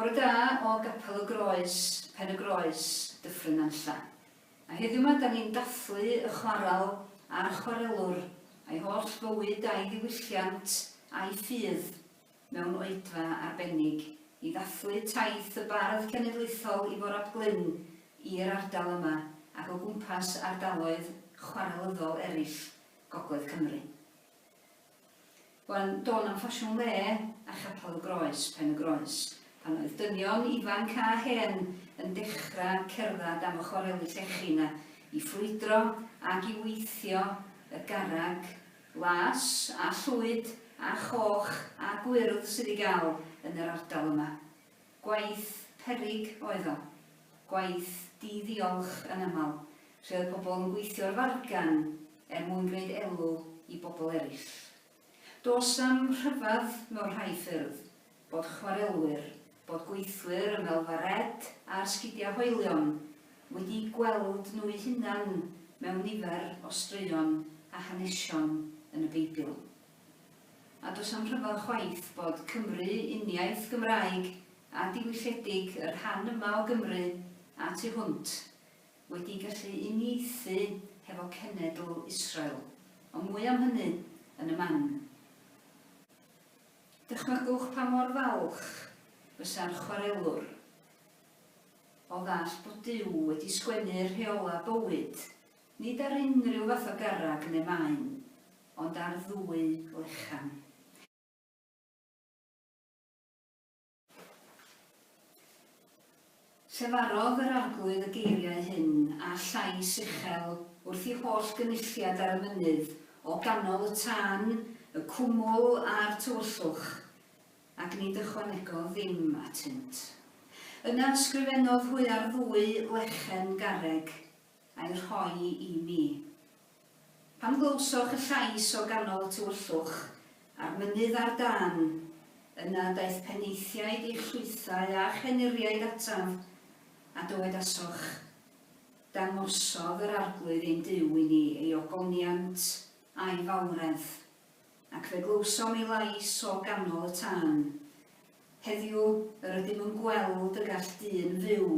Bore da o Capel y Groes, Penygroes, Dyffryn Nantlla. A heddiw yma, da ni'n dathlu y chwaral a'r chwarelwr a'i holl fywyd a'i ddiwylliant a'i ffydd mewn oedfa arbennig i ddathlu taith y bardd cenedlaethol i Forab Glyn i'r ardal yma ac o gwmpas ardaloedd chwarelyddol eraill Gogledd Cymru. Wan, do'n am ffasiwn le a Capel y Groes, Penygroes, pan oedd dynion ifanc a hen yn dechrau cerdded am y chwareli llechi yna i ffrwydro ac i weithio y garreg, las a llwyd a choch a gwyrdd sydd i gael yn yr ardal yma. Gwaith peryg oedd o, gwaith di-ddiolch yn aml, lle oedd pobl yn gweithio'r fargan mwyn gwneud elw i bobl eraill. Does am rhyfedd mewn rhai ffyrdd bod chwarelwyr, bod gweithwyr yn fel bardd a'r sgidiau hoelion wedi gweld nhw'u hunan mewn nifer o straeon a hanesion yn y Beibl. A does am rhyfedd chwaith bod Cymru, uniaith Gymraeg a diwylledig yr rhan yma o Gymru a tu hwnt wedi gallu uniaethu hefo cenedl Israel, ond mwy am hynny yn y man. Dychmygwch pa mor falch fysa'r chwarelwr o ddall bod Duw wedi sgwennu'r rheola bywyd, nid ar unrhyw fath o garreg neu maen, ond ar ddwy lechan. Llefarodd yr arglwydd y geiriau hyn a llais uchel wrth i holl gynulliad ar y mynydd o ganol y tân, y cwmwl a'r tywyllwch, ac nid ychwanegodd ddim atynt. Yna ysgrifennodd hwy ar ddwy lechen garreg a'i rhoi i mi. Pan glywsoch y llais o ganol y tywyllwch a'r mynydd ar dan, yna daeth peneithiaid i'ch llwythau a cheniriaid ataf, a dywedasoch, dangosodd yr arglwydd ein Duw i ni ei ogoniant a'i fawredd, ac fe glywsom ei lais o ganol y tân. Heddiw yr ydym yn gweld y gall dyn fyw,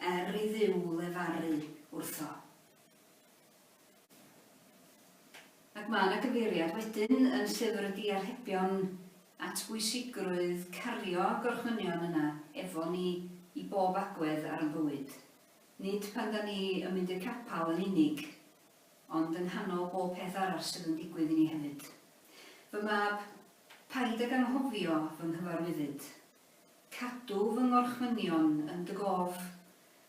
i Dduw lefaru wrtho. Ac mae yna gyfeiriad wedyn yn llyfr y diarhebion at bwysigrwydd cario gorchmynion yna efo ni i bob agwedd ar y bywyd. Nid pan da ni yn mynd i'r capel yn unig, ond yn nghanol bob peth arall sydd yn digwydd i ni hefyd. Fy mab, paid ag anghofio fy nghyfarwyddyd. Cadw fy ngorchmynion yn dy gof,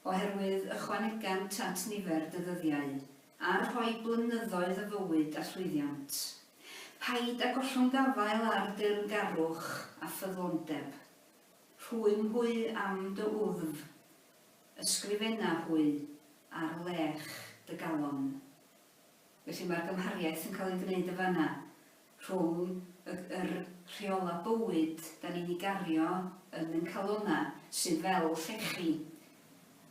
oherwydd ychwanegant at nifer dy ddyddiau, a'r rhoi blynyddoedd y fywyd a llwyddiant. Paid ag ollwng gafael ar dirngarwch a ffyddlondeb. Rhwym hwy am dy wddf, ysgrifenna hwy ar lech dy galon. Felly mae'r gymhariaeth yn cael ei gwneud y fanna rhwng yr rheola bywyd da ni'n ei gario yn ein calona sydd fel llechi,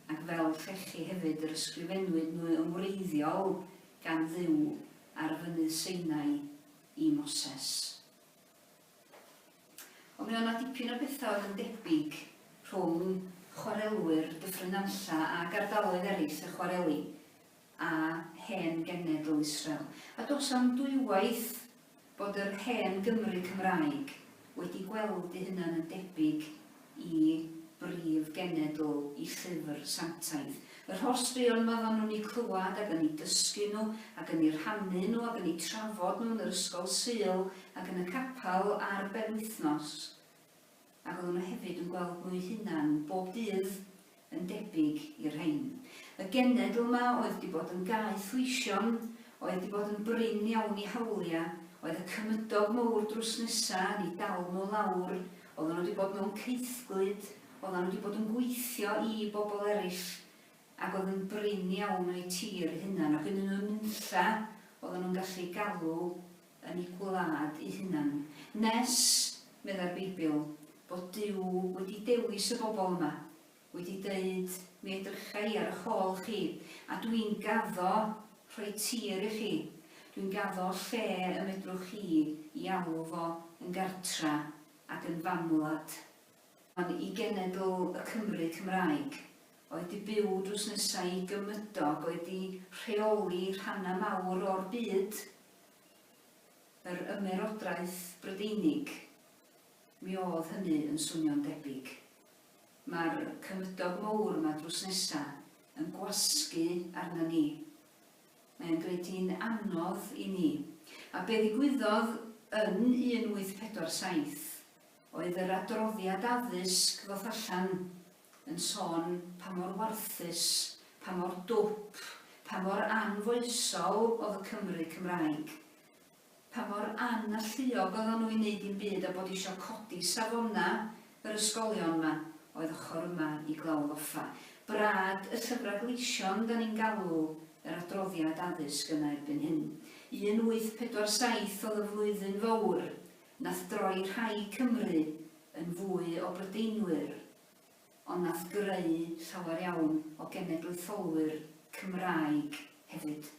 ac fel llechi hefyd yr ysgrifennwyd nhw yn wreiddiol gan Dduw ar fynydd Sinai i Moses. Ond mi o'na dipyn o bethau oedd yn debyg rhwng chwarelwyr Dyffryn Nantlla ac ardaloedd eraill y chwareli a hen genedl Israel. A dos am dwywaith bod yr hen Gymru Cymraeg wedi gweld eu hunan yn debyg i brif genedl i llyfr Taith. Yr holl straeon ma oedden nhw'n ei clywed ac yn ei dysgu nhw ac yn ei rhannu nhw ac yn ei trafod nhw yn yr ysgol Sul ac yn y capel ar benwythnos. Ac oedden nhw hefyd yn gweld nhw'u hunan bob dydd yn debyg i'r rhain. Y genedl yma oedd wedi bod yn gaeth weision, oedd wedi bod yn brin iawn i hawliau, oedd y cymydog mawr drws nesa yn ei dal nhw lawr, oedden nhw wedi bod mewn ceithglyd, oedden nhw wedi bod yn gweithio i bobl eraill, ac oedd yn brin iawn o'i tir hunan, ac yn nhw'n nunlla, oedden nhw'n gallu galw yn ei gwlad eu hunan. Nes, medda'r Beibl, bod Duw wedi dewis y bobl yma, wedi dweud, mi edrychai ar y chôl chi, a dwi'n gaddo rhoi tir i chi. Dwi'n gaddo lle y medrwch chi i alw fo yn gartra ac yn famwlad. I genedl y Cymru Cymraeg, oedd i byw drws nesaf i gymydog, oedd i rheoli rhannau mawr o'r byd, yr ymerodraeth Brydeinig, mi oedd hynny yn swnio'n debyg. Mae'r cymydog mawr yma drws nesaf yn gwasgu arna ni. Mae'n gwneud hi'n anodd i ni. A be ddigwyddodd yn 1847 oedd yr adroddiad addysg ddoth allan yn sôn pa mor warthus, pa mor dwp, pa mor anfoesol oedd y Cymru Cymraeg, pa mor analluog oedd nhw i wneud i'n byd a bod eisiau codi safona yr ysgolion yma oedd ochr yma i glawdd Oedfa. Brad y llyfrau gleision da ni'n galw yr adroddiad addysg yna erbyn hyn. 1847 oedd y flwyddyn fawr, nath droi rhai Cymru yn fwy o Brydeinwyr, ond nath greu llawer iawn o genedlaetholwyr Cymraeg hefyd.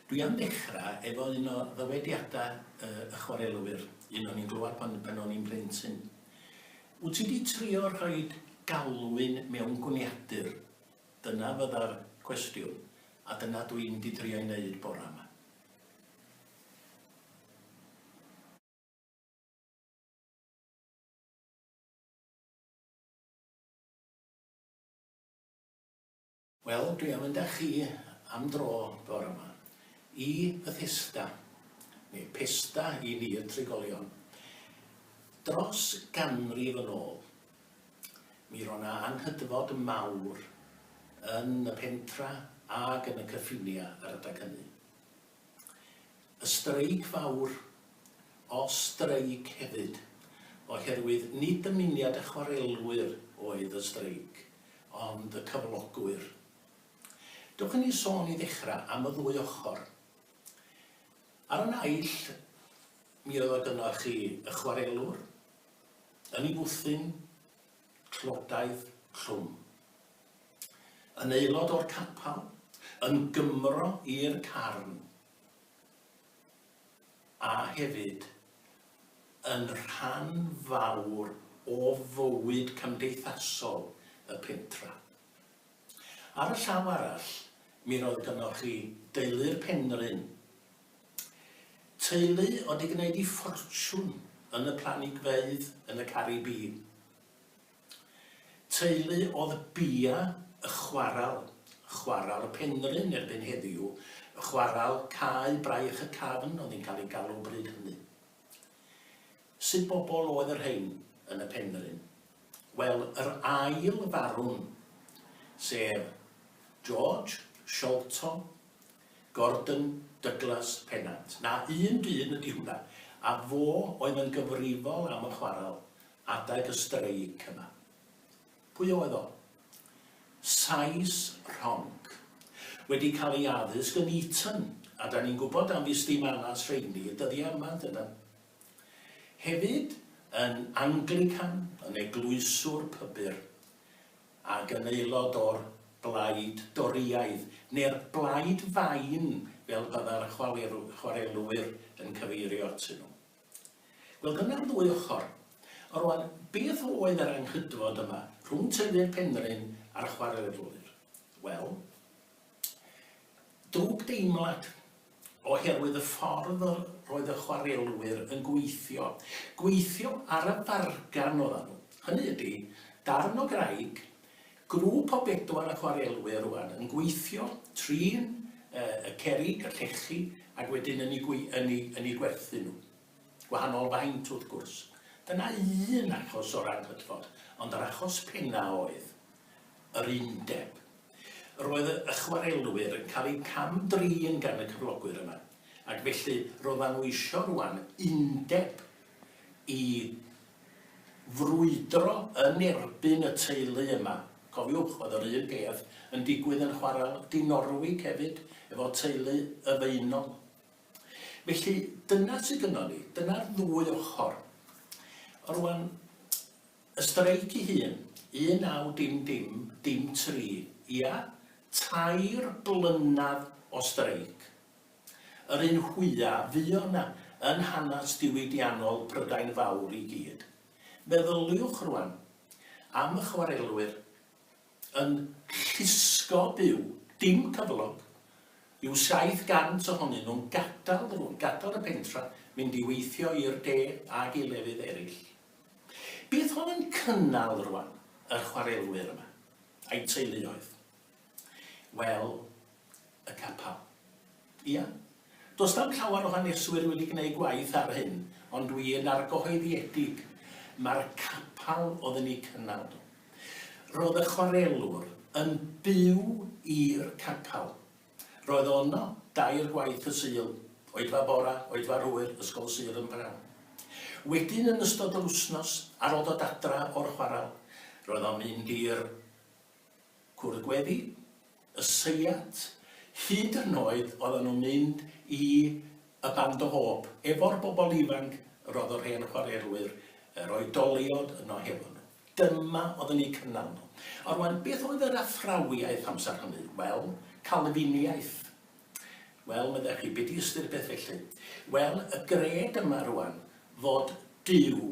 Dwi am ddechrau efo un o ddywediadau y chwarelwyr, un o'n i'n glywed pan o'n i'n blentyn. Wyt ti wedi trio rhoi galwyn mewn gwniadur? Dyna fydda'r cwestiwn, a dyna dwi'n wedi trio i wneud bore yma. Wel, dwi am mynd â chi am dro bore yma i Bethesda, neu Pesta i ni y trigolion. Dros ganrif yn ôl, mi roedd yna anghydfod mawr yn y pentra ac yn y cyffinia ar adag hynny. Y streic fawr o streic hefyd, oherwydd nid dymuniad y chwarelwyr oedd y streic, ond y cyflogwyr. Dewch yn ni sôn i ddechrau am y ddwy ochr. Ar y naill, mi oedd o gynnwch chi y chwarelwr, yn ei bwthyn, clodaidd clwm. Yn aelod o'r capel, yn Gymro i'r carn, a hefyd yn rhan fawr o fywyd cymdeithasol y pentra. Ar y llaw arall, mi roedd gynnwch chi deulu'r Penrhyn. Teulu oedd i gwneud ei ffortiwn yn y planigfeydd yn y Caribi. Teulu oedd bia y chwaral y Penrhyn erbyn heddiw, y chwaral Cae Braich y Cafn oedd hi'n cael ei galw bryd hynny. Sut bobl oedd yr rhain yn y Penrhyn? Wel, yr ail farwn, sef George, Sholto, Gordon, Douglas, Pennant. Na un dyn ydi hwnna, a fo oedd yn gyfrifol am y chwaral adeg y streic yma. Pwy oedd o? Sais Ronc, wedi cael ei addysg yn Eton, a da ni'n gwybod am fus dim anas rheini y dyddiau yma dyna. Hefyd yn Anglican, yn eglwyswr pybyr, ac yn aelod o'r blaid Doriaidd, neu'r blaid fain, fel byddai'r chwarelwyr yn cyfeirio atyn nhw. Wel, dyna'r ddwy ochr. O rwan, beth oedd yr anghydfod yma rhwng teulu'r Penrhyn a'r chwarelwyr? Wel, drwg deimlad oherwydd y ffordd roedd y chwarelwyr yn gweithio. Gweithio ar y fargan oedden nhw. Hynny ydy, darn o graig, grŵp o 4 chwarelwyr rwan yn gweithio trin y cerig, y llechi, ac wedyn yn ei gwerthu nhw. Gwahanol faint wrth gwrs. Dyna un achos o'r anghydfod, ond yr achos penna oedd yr undeb. Roedd y chwarelwyr yn cael eu camdrin gan y cyflogwyr yma, ac felly roedden nhw eisiau rwan undeb i frwydro yn erbyn y teulu yma. Cofiwch, oedd yr un peth yn digwydd yn chwaral Dinorwig hefyd, efo teulu y Feinol. Felly, dyna sydd gynnon ni, dyna'r ddwy ochr. Rwan, y streic ei hun, 1903, ia, 3 blynadd o streic. Yr un hwya fu yna yn hanes diwydiannol Prydain Fawr i gyd. Meddyliwch rwan am y chwarelwyr yn llusgo byw, dim cyflog, yw 700 ohonyn nhw'n gadael y pentra, mynd i weithio i'r de ag i lefydd eraill. Beth oedd yn cynnal rwan yr chwarelwyr yma, a'i teuluoedd? Wel, y capel. Ia. Does na'm llawer o haneswyr wedi gwneud gwaith ar hyn, ond dwi'n argyhoeddiedig, mae'r capel oedd yn ei cynnal. Roedd y chwarelwr yn byw i'r capel. Roedd ono 2 gwaith y Sul, Oedfa bora, Oedfa hwyr, ysgol Sul yn Brawn. Wedyn yn ystod yr wsnos, ar ôl dod adra o'r chwaral, roedd o'n mynd i'r cwrdd gweddi, y seiat, hyd yn oed oedden nhw'n mynd i y band o hob, efo'r bobl ifanc, roedd o'r hen chwarelwyr, yr oedoliod yno hefo nhw. Dyma oedd yn ei cynnal nhw. Ond rwan, beth oedd yr athrawiaeth amser hynny? Wel, Calfiniaeth. Wel, meddech chi, beth i ystyr beth felly? Wel, y gred yma rwan, fod Duw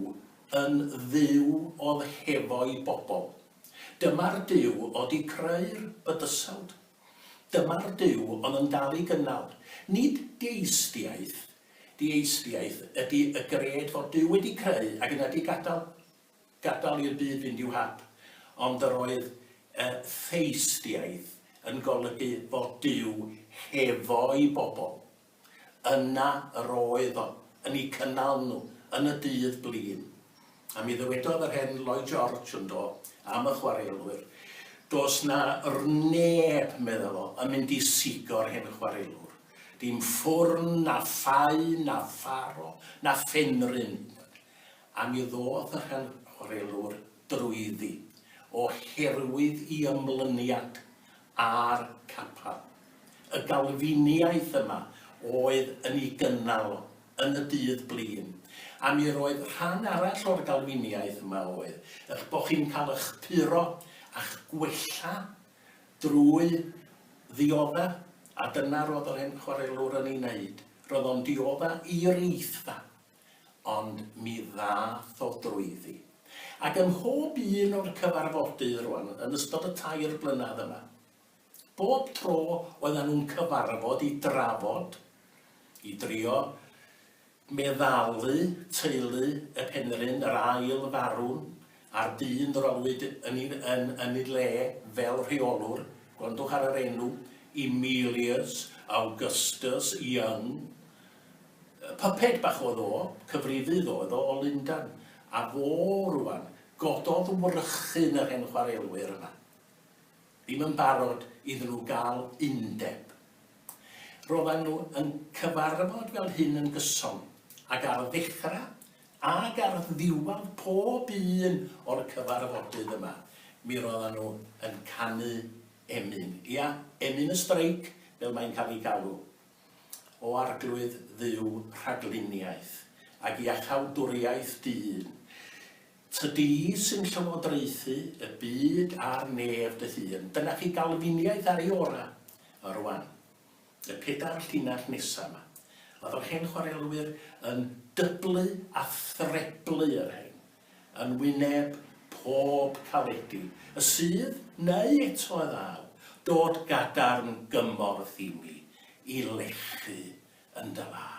yn dduw oedd hefo'i bobl. Dyma'r Duw oedd i creu'r bydysawd. Dyma'r Duw oedd yn dal i gynnal. Nid deistiaeth. Deistiaeth ydy y gred fod Duw wedi creu ac yna di gadael i'r byd fynd i'w hap. Ond yr oedd theistiaeth yn golygu fod Duw hefo'i bobl. Yna yr oedd o, yn ei cynnal nhw, yn y dydd blin. A mi ddywedodd yr hen Lloyd George yn do, am y chwarelwyr. Does na yr neb, meddwl o, yn mynd i sigo'r hen chwarelwr. Dim ffwrn, na ffai, na pharo, na ffenryn. A mi ddodd yr hen chwarelwr drwyddi, oherwydd i ymlyniad a'r Capel. Y galfiniaeth yma oedd yn ei gynnal yn y dydd blin. A mi roedd rhan arall o'r galfiniaeth yma oedd eich bod chi'n cael eich puro a'ch gwella drwy ddiodda, a dyna roedd yr hen chwarelwr yn ei wneud. Roedd o'n diodda i'r Oedfa, ond mi ddath o drwyddi. Ac ym mhob un o'r cyfarfodydd rwan, yn ystod y 3 blynedd yma, bob tro oedden nhw'n cyfarfod i drafod, i drio meddalu teulu y Penrhyn, yr ail farwn, a'r dyn rolwyd yn ei le fel rheolwr, gwrandwch ar yr enw, Emilius Augustus Young. Pyped bach oedd o, cyfrifydd oedd o Lundan, a fo rwan gododd wrychu'n yr hen chwarelwyr yma. Ddim yn barod iddyn nhw gael undeb. Roedden nhw yn cyfarfod fel hyn yn gyson, ac ar ddechrau ac ar ddiwedd pob un o'r cyfarfodydd yma, mi roedden nhw yn canu emyn. Ia, emyn y streic, fel mae'n cael ei galw, o arglwydd dduw rhagluniaeth ac iachawdwriaeth dyn. Tydi sy'n llywodraethu y byd a'r nef dy hun. Dyna chi galfiniaeth ar ei ora o rwan. Y 4 llinell nesaf yma. Oedd yr hen chwarelwyr yn dyblu a threblu yr hen, yn wyneb pob caledi. Y sydd, neu eto y ddaw, dod gadarn gymorth i mi, i lechu yn dy law.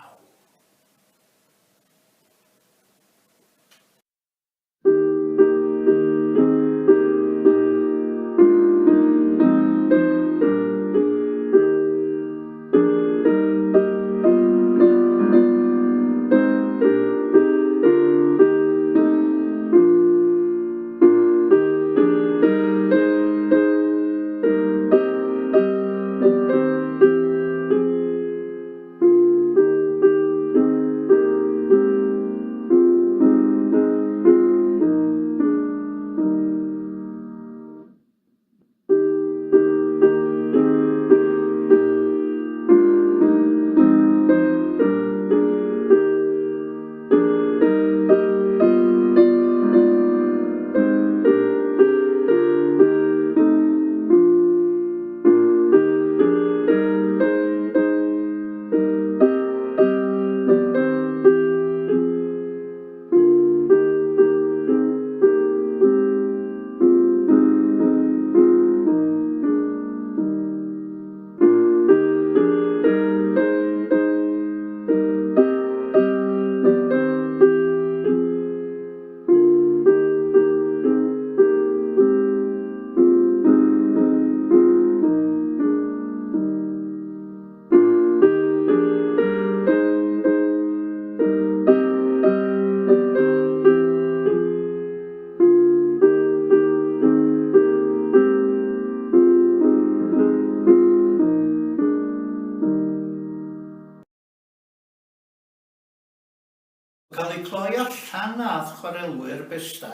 Cael ei cloi allan ath chwarelwyr besta,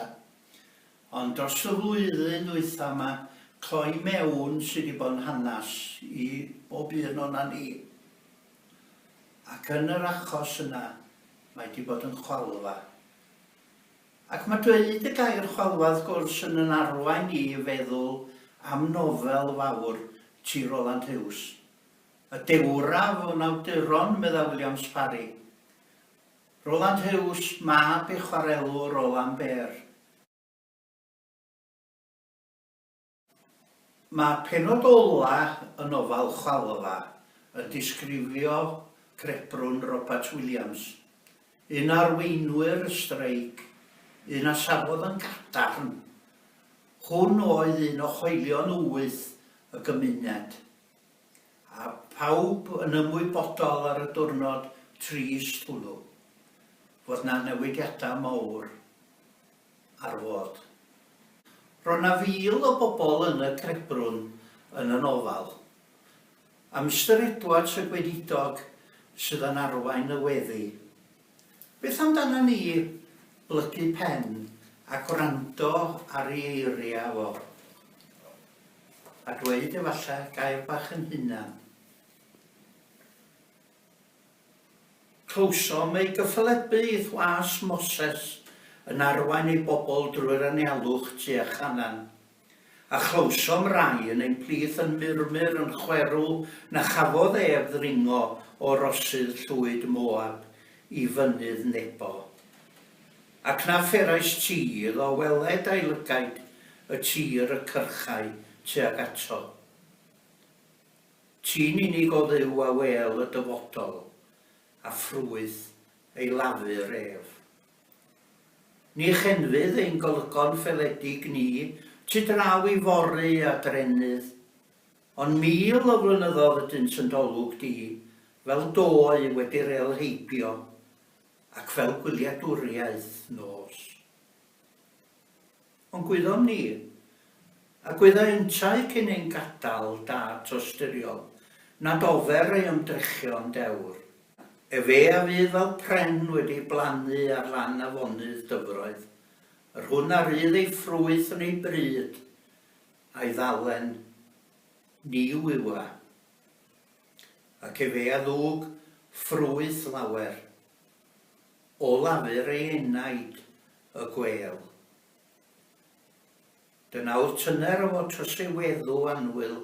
ond dros y flwyddyn dwytha yma, cloi mewn sydd wedi bod yn hanas i bob un o'na ni. Ac yn yr achos yna, mae wedi bod yn chwalfa. Ac mae dweud y gair chwalfa wrth gwrs yn yn arwain i feddwl am nofel fawr T. Rowland Hughes. Y dewraf o'n awduron meddylion Sparri. Rowland Hughes, mab ei chwarelwr Roland Bear. Mae penod ola y nofel Chwalfa yn disgrifio crebrwn Robert Williams, un arweinwyr y streic, un a safodd yn gadarn. Hwn oedd un o choelion wyth y gymuned. A pawb yn ymwybodol ar y diwrnod trist hwnnw, fod na newidiadau mawr ar fod. Roedd na fil o bobl yn y crebrwn yn y nofal. A Mr Edwards y gweinidog sydd yn arwain y weddi. Beth amdana ni blygu pen a gwrando ar ei eiriau fo? a dweud efallai gair bach yn hunan. Clywsom ei gyffalebu i ddwas Moses yn arwain ei bobl drwy'r anialwch tu a chanan. A chlywsom rai yn ein plith yn murmur yn chwerw na chafodd ef ddringo o rosydd llwyd Moab i fynydd Nebo. Ac na pherais tir o weled a'i lygaid y tir y cyrchau tuag ato. Ti'n unig o dduw a wel y dyfodol, a ffrwyth ei lafur ef. Ni chenfydd ein golygon ffeledig ni, tu draw i fory a drenydd, ond 1000 o flynyddoedd ydynt yn dolwg di, fel doi wedi rel heibio, ac fel gwyliadwriaeth nos. Ond gwyddom ni, a gwydda untau cyn ein gadal dat o styriol, nad ofer ei ymdrechion dewr. Fe a fydd fel pren wedi blannu ar lan afonydd dyfroedd, yr hwn ar rydd ei ffrwyth yn ei bryd, a'i ddalen ni wywa. Ac fe a ddwg ffrwyth lawer, o lafur ei enaid y gwel. Dynawr tyner o fod troseiweddw anwyl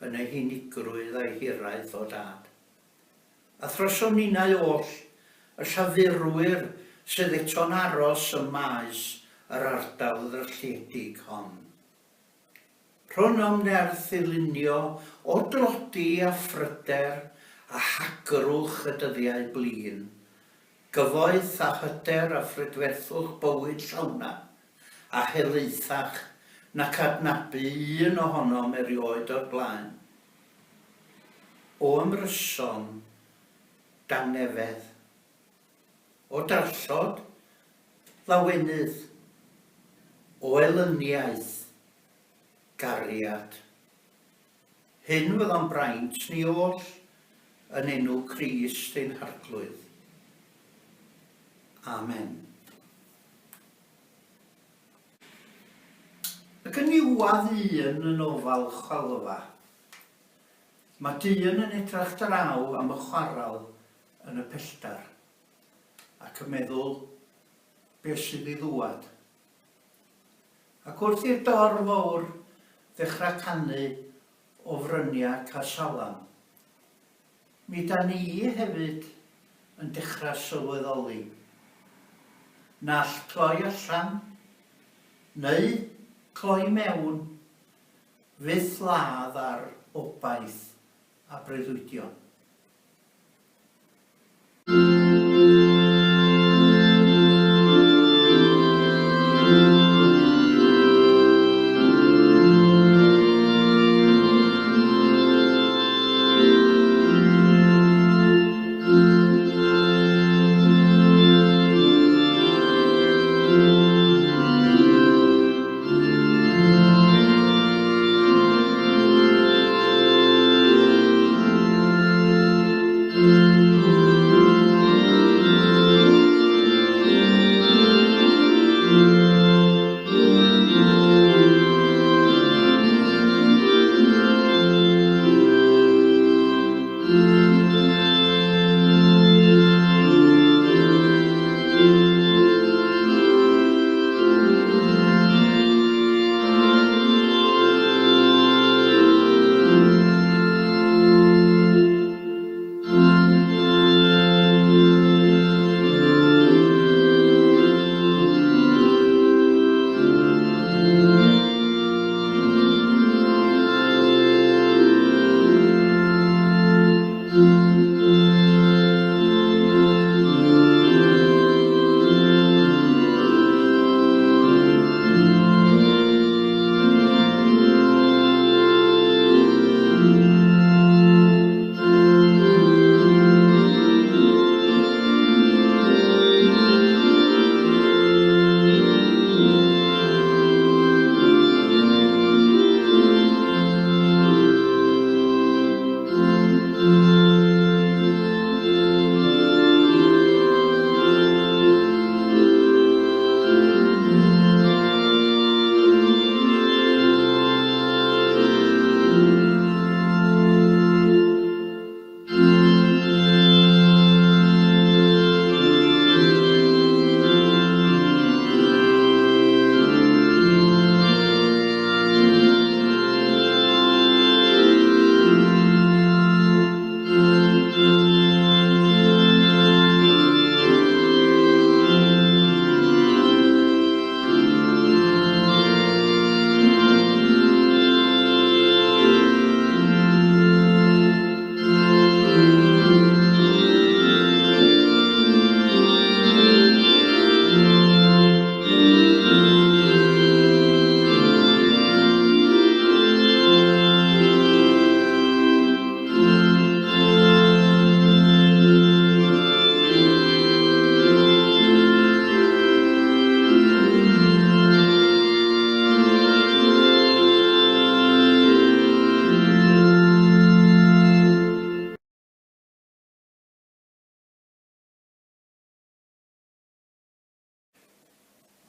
yn ei hunigrwydd a'i hiraeth o dad. A throsom ninnau oll, y llafurwyr sydd eto'n aros y maes yr ardal ddrylliedig hon. Rhwng nerth i lunio o drodi a phryder a hagrwch y dyddiau blin, gyfoeth a hyder a phrydwerthwch bywyd llawna, a helaethach na cadnabu un ohonom erioed o'r blaen. O ymryson, dangnefedd, o darllod, lawenydd, o elyniaeth, gariad. Hyn fyddo'n braint ni oll yn enw Crist ein harglwydd. Amen. Ac yn iwad un yn ofal chwalfa, mae dyn yn edrach draw am y chwaral yn y pelltar ac yn meddwl beth sydd i ddwad. Ac wrth i'r dor fawr ddechrau canu o fryniau Casalam, mi da ni hefyd yn dechrau sylweddoli na all cloi allan neu cloi mewn fydd ladd ar obaith a breuddwydion.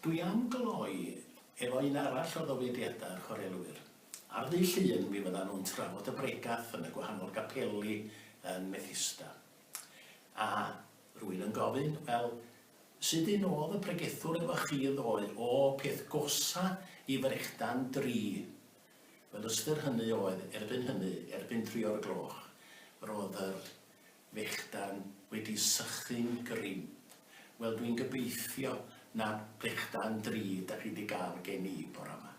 Dwi am gloi efo un arall o ddofediadau'r chwarelwyr. Ar ddi llun mi fyddan nhw'n trafod y bregath yn y gwahanol gapeli yn Methista. A rwy'n yn gofyn, wel, sut un oedd y pregethwr efo chi ddoe o peth gosa i frechdan 3? Wel, ystyr hynny oedd, erbyn 3 o'r gloch, roedd yr fechdan wedi sychu'n grym. Wel, dwi'n gobeithio na brechdan 3 da chi wedi gael gen i bore yma.